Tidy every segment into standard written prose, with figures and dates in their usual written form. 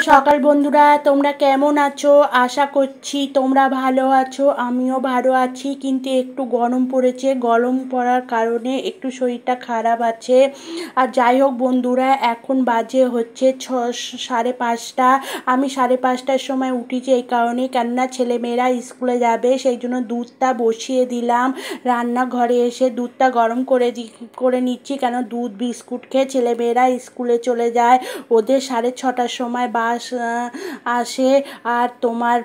সকাল বন্ধুরা, তোমরা কেমন আছো? আশা করছি তোমরা ভালো আছো। আমিও ভালো আছি, কিন্তু একটু গরম পড়েছে। গরম পড়ার কারণে একটু শরীরটা খারাপ আছে। আর যাই হোক বন্ধুরা, এখন বাজে হচ্ছে 5:30। আমি 5:30টার সময় উঠেছি এই কারণে, কেননা ছেলেমেয়েরা স্কুলে যাবে, সেই জন্য দুধটা বসিয়ে দিলাম। রান্নাঘরে এসে দুধটা গরম করে নিচ্ছি, কেন দুধ বিস্কুট খেয়ে ছেলেমেয়েরা স্কুলে চলে যায়। ওদের 6:30টার সময় বাস আসে। আর তোমার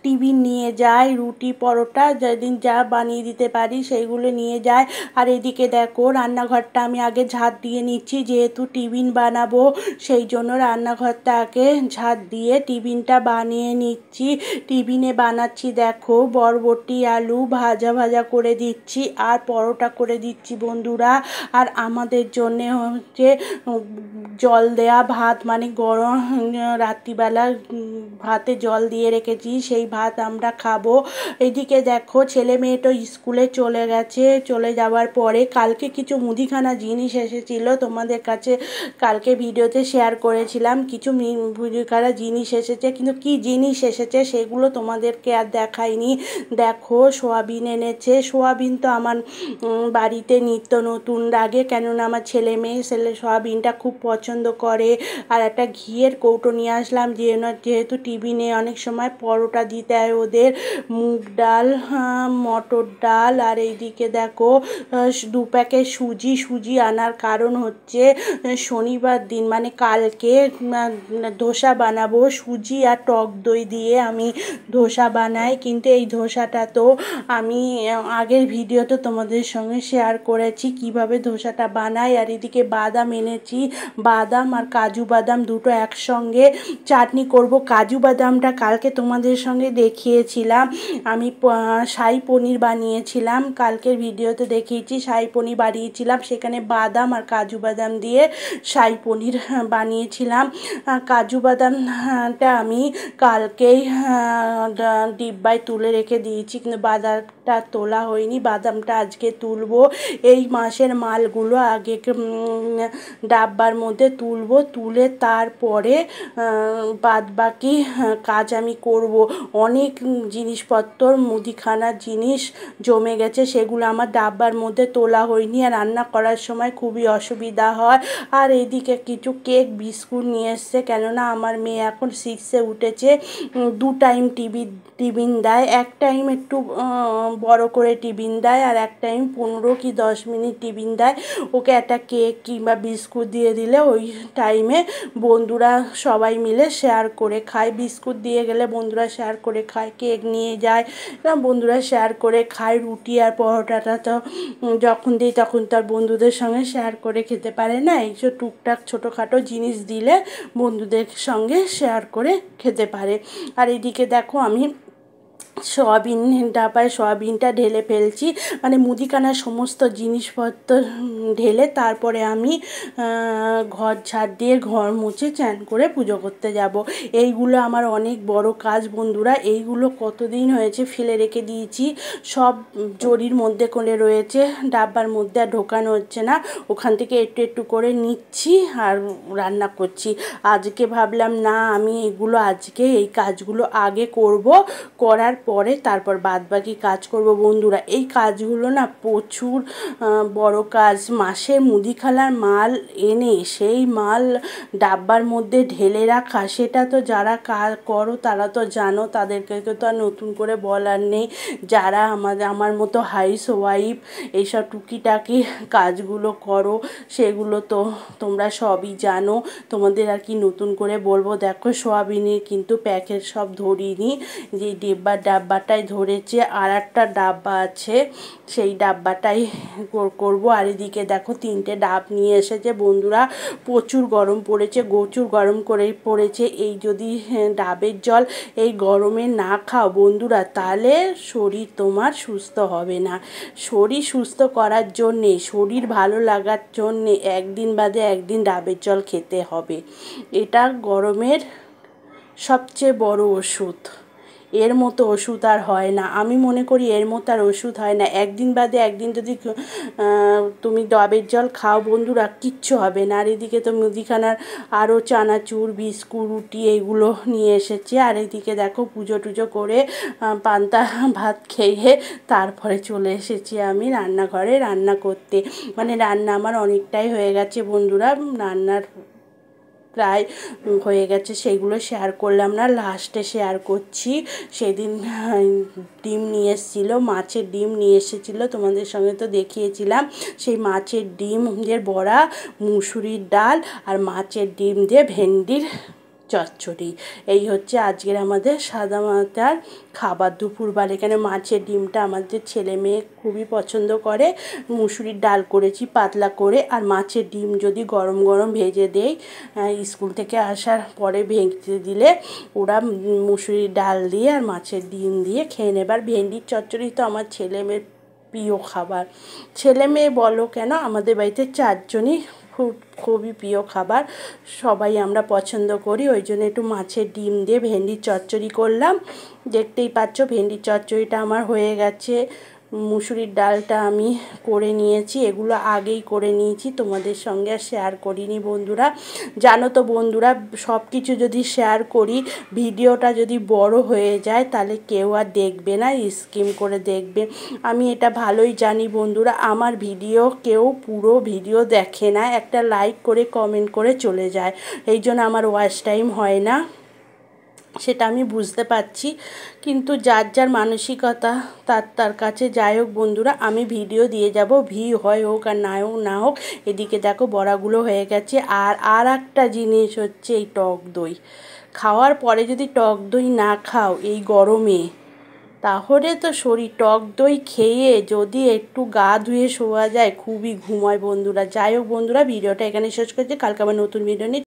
টিফিন নিয়ে যায়, রুটি পরোটা যেদিন যা বানিয়ে দিতে পারি সেইগুলো নিয়ে যায়। আর এদিকে দেখো, রান্নাঘরটা আমি আগে ঝাঁট দিয়ে নিচ্ছি, যেহেতু টিফিন বানাবো সেই জন্য রান্নাঘরটাকে ঝাঁট দিয়ে টিফিনটা বানিয়ে নিচ্ছি। টিফিনে বানাচ্ছি দেখো, বরবটি আলু ভাজা ভাজা করে দিচ্ছি আর পরোটা করে দিচ্ছি বন্ধুরা। আর আমাদের জন্যে হচ্ছে জল দেয়া ভাত, মানে গরম রাত্রিবেলা ভাতে জল দিয়ে রেখেছি, সেই ভাত আমরা খাবো। এদিকে দেখো, ছেলে মেয়ে তো স্কুলে চলে গেছে। চলে যাওয়ার পরে কালকে কিছু মুদিখানা জিনিস এসেছিল, তোমাদের কাছে কালকে ভিডিওতে শেয়ার করেছিলাম। কিছু মুদিখানা জিনিস এসেছে, কিন্তু কি জিনিস এসেছে সেগুলো তোমাদেরকে আর দেখাইনি। দেখো, সোয়াবিন এনেছে। সোয়াবিন তো আমার বাড়িতে নিত্য নতুন লাগে, কেননা আমার ছেলে সোয়াবিনটা খুব পছন্দ করে। আর একটা ঘিয়ের কৌটো নিয়ে আসলাম, যেহেতু টিফিনে অনেক সময় পরোটা দিতে হয় ওদের। মুগ ডাল, মটর ডাল। আর এইদিকে দেখো, 2 প্যাকেট সুজি আনার কারণ হচ্ছে শনিবার দিন, মানে কালকে ধোসা বানাবো। সুজি আর টক দই দিয়ে আমি ধোসা বানাই, কিন্তু এই ধোসাটা তো আমি আগের ভিডিওতে তোমাদের সঙ্গে শেয়ার করেছি কিভাবে ধোসাটা বানাই। আর এদিকে বাদাম এনেছি, বাদাম আর কাজু বাদাম দুটো একসঙ্গে চাটনি করব। কাজু বাদামটা কালকে তোমাদের সঙ্গে দেখিয়েছিলাম, আমি শাহী পনির বানিয়েছিলাম। কালকের ভিডিওতে দেখিয়েছি শাহী পনির বানিয়েছিলাম, সেখানে বাদাম আর কাজু বাদাম দিয়ে শাহী পনির বানিয়েছিলাম। কাজু বাদামটা আমি কালকেই ডিব্বায় তুলে রেখে দিয়েছি, কিন্তু বাদামটা তোলা হয়নি। বাদামটা আজকে তুলবো। এই মাসের মালগুলো আগে ডাব্বার মধ্যে তুলবো, তুলে তারপরে বাদবাকি কাজ আমি করব। অনেক জিনিসপত্র, মুদিখানার জিনিস জমে গেছে, সেগুলো আমার ডাব্বার মধ্যে তোলা হয়নি। আর রান্না করার সময় খুবই অসুবিধা হয়। আর এদিকে কিছু কেক বিস্কুট নিয়ে এসছে, কেননা আমার মেয়ে এখন 6-এ উঠেছে। 2 টাইম টিফিন দেয়, এক টাইম একটু বড় করে টিফিন দেয়, আর এক টাইম 15 কি 10 মিনিট টিফিন দেয়। ওকে একটা কেক কিংবা বিস্কুট দিয়ে দিলে ওই টাইমে বন্ধুরা সবাই মিলে শেয়ার করে খায়। বিস্কুট দিয়ে গেলে বন্ধুরা শেয়ার করে খায়, কেক নিয়ে যায়, বন্ধুরা শেয়ার করে খায়। রুটি আর পরোটাটা তো যখন দিই তখন তার বন্ধুদের সঙ্গে শেয়ার করে খেতে পারে না। এইসব টুকটাক ছোটোখাটো জিনিস দিলে বন্ধুদের সঙ্গে শেয়ার করে খেতে পারে। আর এদিকে দেখো, আমি ডাবায় সোয়াবিনটা ঢেলে ফেলছি, মানে মুদিখানার সমস্ত জিনিসপত্র ঢেলে তারপরে আমি ঘর ঝাড় দিয়ে ঘর মুছে চান করে পুজো করতে যাব। এইগুলো আমার অনেক বড় কাজ বন্ধুরা। এইগুলো কতদিন হয়েছে ফেলে রেখে দিয়েছি, সব জরির মধ্যে করে রয়েছে, ডাব্বার মধ্যে আর ঢোকানো হচ্ছে না। ওখান থেকে একটু একটু করে নিচ্ছি আর রান্না করছি। আজকে ভাবলাম না, আমি এগুলো আজকে এই কাজগুলো আগে করব, করার পরে তারপর বাদবাকি কাজ করব বন্ধুরা। এই কাজগুলো না প্রচুর বড় কাজ। মাসে মুদিখানার মাল এনে সেই মাল ডাব্বার মধ্যে ঢেলে রাখা, সেটা তো যারা করো তারা তো জানো, তাদেরকে তো আর নতুন করে বলার নেই। যারা আমার মতো হাউস ওয়াইফ এইসব টুকিটাকি কাজগুলো করো, সেগুলো তো তোমরা সবই জানো, তোমাদের আর কি নতুন করে বলবো। দেখো, সোয়াবিনের কিন্তু প্যাকেট সব ধরিনি, যে ডাব্বাটাই ধরেছে, আর একটা ডাব্বা আছে সেই ডাব্বাটাই করব। আর এদিকে দেখো, 3টে ডাব নিয়ে এসেছে বন্ধুরা। প্রচুর গরম পড়েছে, পড়েছে। এই যদি ডাবের জল এই গরমে না খাও বন্ধুরা, তাহলে শরীর তোমার সুস্থ হবে না। শরীর সুস্থ করার জন্যে, শরীর ভালো লাগার জন্যে একদিন বাদে একদিন ডাবের জল খেতে হবে। এটা গরমের সবচেয়ে বড় ওষুধ। এর মতো ওষুধ আর হয় না। আমি মনে করি এর মতো আর ওষুধ হয় না। একদিন বাদে একদিন যদি তুমি ডাবের জল খাও বন্ধুরা, কিচ্ছু হবে না। আর এদিকে তো মুদিখানার আরও চানাচুর, বিস্কুট, রুটি এইগুলো নিয়ে এসেছে। আর এদিকে দেখো পুজো টুজো করে পান্তা ভাত খেয়ে তারপরে চলে এসেছি আমি রান্নাঘরে রান্না করতে। মানে রান্না আমার অনেকটাই হয়ে গেছে বন্ধুরা, রান্নার প্রায় হয়ে গেছে, সেইগুলো শেয়ার করলাম না, লাস্টে শেয়ার করছি। সেদিন ডিম নিয়ে এসেছিলো, মাছের ডিম নিয়ে এসেছিলো, তোমাদের সঙ্গে তো দেখিয়েছিলাম। সেই মাছের ডিমের বড়া, মুসুরির ডাল আর মাছের ডিম দিয়ে ভেন্ডির চচ্চড়ি, এই হচ্ছে আজকের আমাদের সাদা মাটার খাবার দুপুরবেলা। এখানে মাছের ডিমটা আমাদের ছেলে মেয়ে খুবই পছন্দ করে। মুসুরির ডাল করেছি পাতলা করে, আর মাছের ডিম যদি গরম গরম ভেজে দেই, স্কুল থেকে আসার পরে ভেজে দিলে ওরা মুসুরির ডাল দিয়ে আর মাছের ডিম দিয়ে খেয়ে নেবে। আর ভেন্ডির চচ্চড়ি তো আমার ছেলে মেয়ের প্রিয় খাবার। ছেলে মেয়ে বলো কেন, আমাদের বাড়িতে চারজনই খুবই প্রিয় খাবার, সবাই আমরা পছন্দ করি। ওই জন্য একটু মাছের ডিম দিয়ে ভেন্ডির চচ্চড়ি করলাম। দেখতেই পাচ্ছ ভেন্ডির চচ্চড়িটা আমার হয়ে গেছে। মুসুরির ডালটা আমি করে নিয়েছি, এগুলো আগেই করে নিয়েছি, তোমাদের সঙ্গে আর শেয়ার করিনি বন্ধুরা। জানো তো বন্ধুরা, সব কিছু যদি শেয়ার করি, ভিডিওটা যদি বড় হয়ে যায় তাহলে কেউ আর দেখবে না, স্কিম করে দেখবে। আমি এটা ভালোই জানি বন্ধুরা, আমার ভিডিও কেউ পুরো ভিডিও দেখে না, একটা লাইক করে কমেন্ট করে চলে যায়, এই জন্য আমার ওয়াচ টাইম হয় না, সেটা আমি বুঝতে পারছি। কিন্তু যার যার মানসিকতা তার কাছে যাই হোক বন্ধুরা, আমি ভিডিও দিয়ে যাব, ভিউ হয় হোক আর না হোক। এদিকে দেখো বড়াগুলো হয়ে গেছে। আর একটা জিনিস হচ্ছে এই টক দই, খাওয়ার পরে যদি টক দই না খাও এই গরমে, তাহলে তো শরীর, টক দই খেয়ে যদি একটু গা ধুয়ে শোয়া যায় খুবই ঘুম হয় বন্ধুরা। যাই হোক বন্ধুরা, ভিডিওটা এখানে শেষ করছি, কালকে আবার নতুন ভিডিও নিয়ে